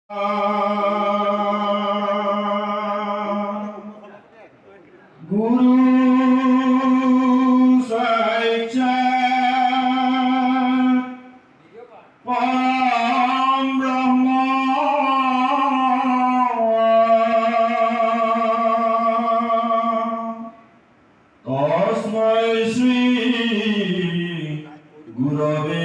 Guru Saicha Param Brahma Tasmai Shri Gurave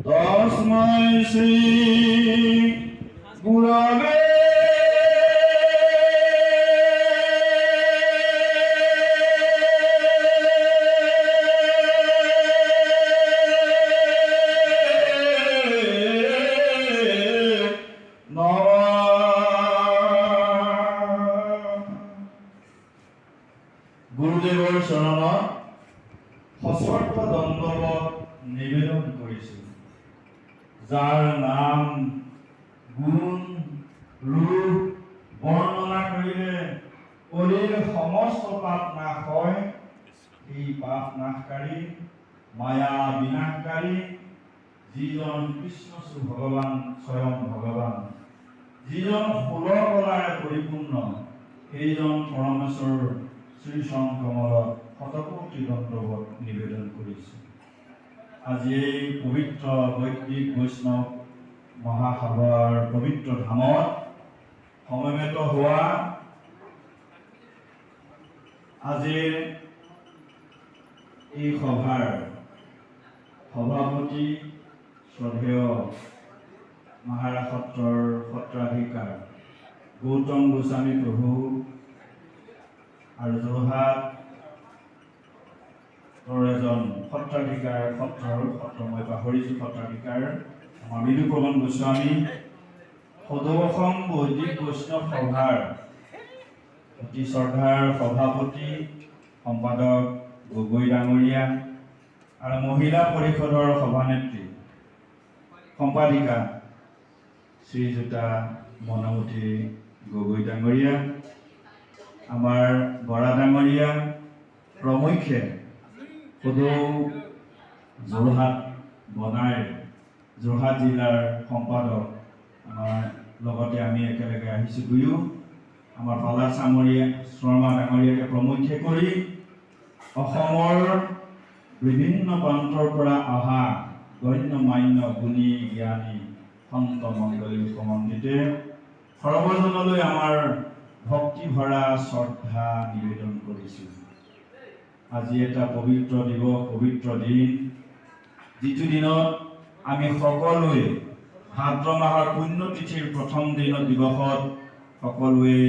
Tasmai Shri Gurave গুৰুদেৱৰ চৰণত সশ্ৰদ্ধ দণ্ডৱত নিবেদন কৰিছোঁ। যাৰ নাম গুণ ৰূপ বৰ্ণনা কৰিলে কলিৰ সমস্ত পাপ নাশ হয়। এই পাপ নাশকাৰী মায়া বিনাশকাৰী যিজন কৃষ্ণ ভগৱান স্বয়ং ভগৱান, যিজন ষোলৰ কলাৰে পৰিপূৰ্ণ, সেইজন পৰমেশ্বৰ শ্ৰীচৰণ কমলত শতকোটি দণ্ডৱত নিবেদন কৰিছোঁ। আজি এই পবিত্ৰ বৈদিক বৈষ্ণৱ মহাসভাৰ পবিত্ৰ ধামত সমবেত হোৱা আজিৰ এই সভাৰ সভাপতি শ্ৰদ্ধেয় মহাৰাজ সত্ৰৰ সত্ৰাধিকাৰ গৌতম গোস্বামী প্ৰভু আৰু যোৰহাট এজন সত্ৰাধিকাৰ মই পাহৰিছোঁ সত্ৰাধিকাৰ আমাৰ মৃদুপৱন গোস্বামী, সদৌ অসম বৈদিক বৈষ্ণৱ সভাৰ অতি শ্ৰদ্ধাৰ সভাপতি সম্পাদক গগৈ ডাঙৰীয়া আৰু মহিলা পৰিষদৰ সভানেত্ৰী সম্পাদিকা শ্ৰীযুতা মনমতী গগৈ ডাঙৰীয়া, আমাৰ বৰা ডাঙৰীয়া প্ৰমুখ্যে সদৌ যোৰহাট জিলাৰ সম্পাদক আমাৰ লগতে আমি একেলগে আহিছোঁ। দুয়ো আমাৰ পালা চামৰীয়া শৰ্মা ডাঙৰীয়াকে প্ৰমুখ্যে কৰি অসমৰ বিভিন্ন প্ৰান্তৰ পৰা অহা গণ্য মান্য গুণী জ্ঞানী সন্ত মণ্ডলী উপমন্দিতে সৰ্বজনলৈ আমাৰ ভক্তি ভৰা শ্ৰদ্ধা নিবেদন কৰিছোঁ। আজি এটা পবিত্ৰ দিৱস, পবিত্ৰ দিন, যিটো দিনত আমি সকলোৱে ভাদ্ৰ মাহৰ পুণ্যতিথিৰ প্ৰথম দিৱসত সকলোৱে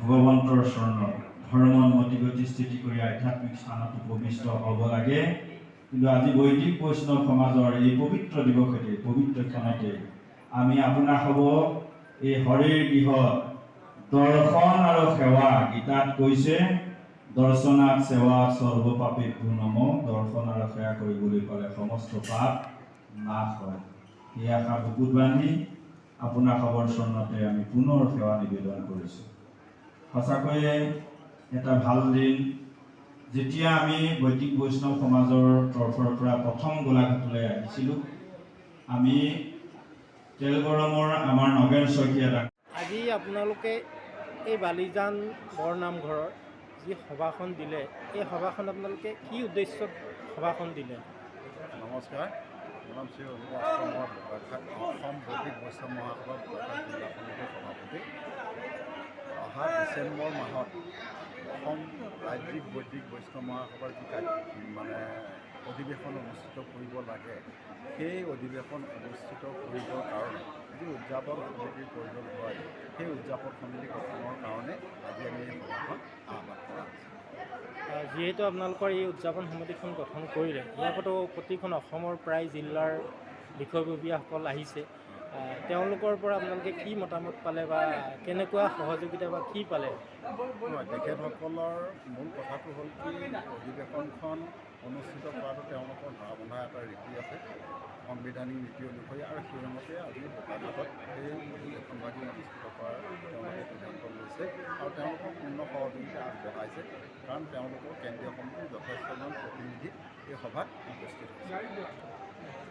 ভগৱন্তৰ চৰণত ধৰ্মন্মতি গতি স্থিতি কৰি আধ্যাত্মিক স্থানত উপবিষ্ট হ'ব লাগে। কিন্তু আজি বৈদিক বৈষ্ণৱ সমাজৰ এই পবিত্ৰ দিৱসতে পবিত্ৰ ক্ষণতে আমি আপোনাসৱক এই হৰিৰ গৃহত দৰ্শন আৰু সেৱা, গীতাত কৈছে দৰ্শনাত সেৱা সৰ্বপাপেভ্যো নমঃ, দৰ্শন আৰু সেৱা কৰিবলৈ পালে সমস্ত পাপ নাশ হয়। এই আশা বুকুত বান্ধি আপোনাসৱৰ চৰণতে আমি পুনৰ সেৱা নিবেদন কৰিছোঁ। সঁচাকৈয়ে এটা ভাল দিন। যেতিয়া আমি বৈদিক বৈষ্ণৱ সমাজৰ তৰফৰ পৰা প্ৰথম গোলাঘাটলৈ আহিছিলোঁ, আমি তেলগৰমৰ আমাৰ নগেন শইকীয়া আজি আপোনালোকে এই বালিজান বৰনামঘৰৰ যি সভাখন দিলে, এই সভাখন আপোনালোকে কি উদ্দেশ্যত সভাখন দিলে? নমস্কাৰ, মোৰ নাম শ্ৰী অসমৰ অসম বৈদিক বৈষ্ণৱ মহাসভাৰ জিলা সমিতিৰ সভাপতি। অহা ডিচেম্বৰ মাহত অসম ৰাজ্যিক বৈদিক বৈষ্ণৱ মহাসভাৰ যি অধিৱেশন অনুষ্ঠিত কৰিব লাগে, সেই অধিৱেশন অনুষ্ঠিত কৰিবৰ কাৰণে যি উদযাপন সমিতিৰ প্ৰয়োজন হয়, সেই উদযাপন সমিতি গঠনৰ কাৰণে আজি আমি এই সভাখন আহ্বান কৰা হৈছে। যিহেতু আপোনালোকৰ এই উদযাপন সমিতিখন গঠন কৰিলে, ইয়াৰ প্ৰতিখন অসমৰ প্ৰায় জিলাৰ বিষয়ববীয়াসকল আহিছে, তেওঁলোকৰ পৰা আপোনালোকে কি মতামত পালে বা কেনেকুৱা সহযোগিতা বা কি পালে? তেখেতসকলৰ মূল কথাটো হ'ল কি অধিৱেশনখন অনুষ্ঠিত কৰাটো তেওঁলোকৰ ধৰা এটা ৰীতি আছে, সাংবিধানিক নীতি অনুসৰি, আৰু সেইমতে আজি বোকাখাটত এই অধিৱেশনভাগি অনুষ্ঠিত কৰাৰ তেওঁলোকে সিদ্ধান্ত লৈছে আৰু তেওঁলোকক পূৰ্ণ সহযোগিতা আগবঢ়াইছে, কাৰণ তেওঁলোকৰ কেন্দ্ৰীয় সমিতিৰ যথেষ্টজন প্ৰতিনিধি এই সভাত উপস্থিত হৈছে।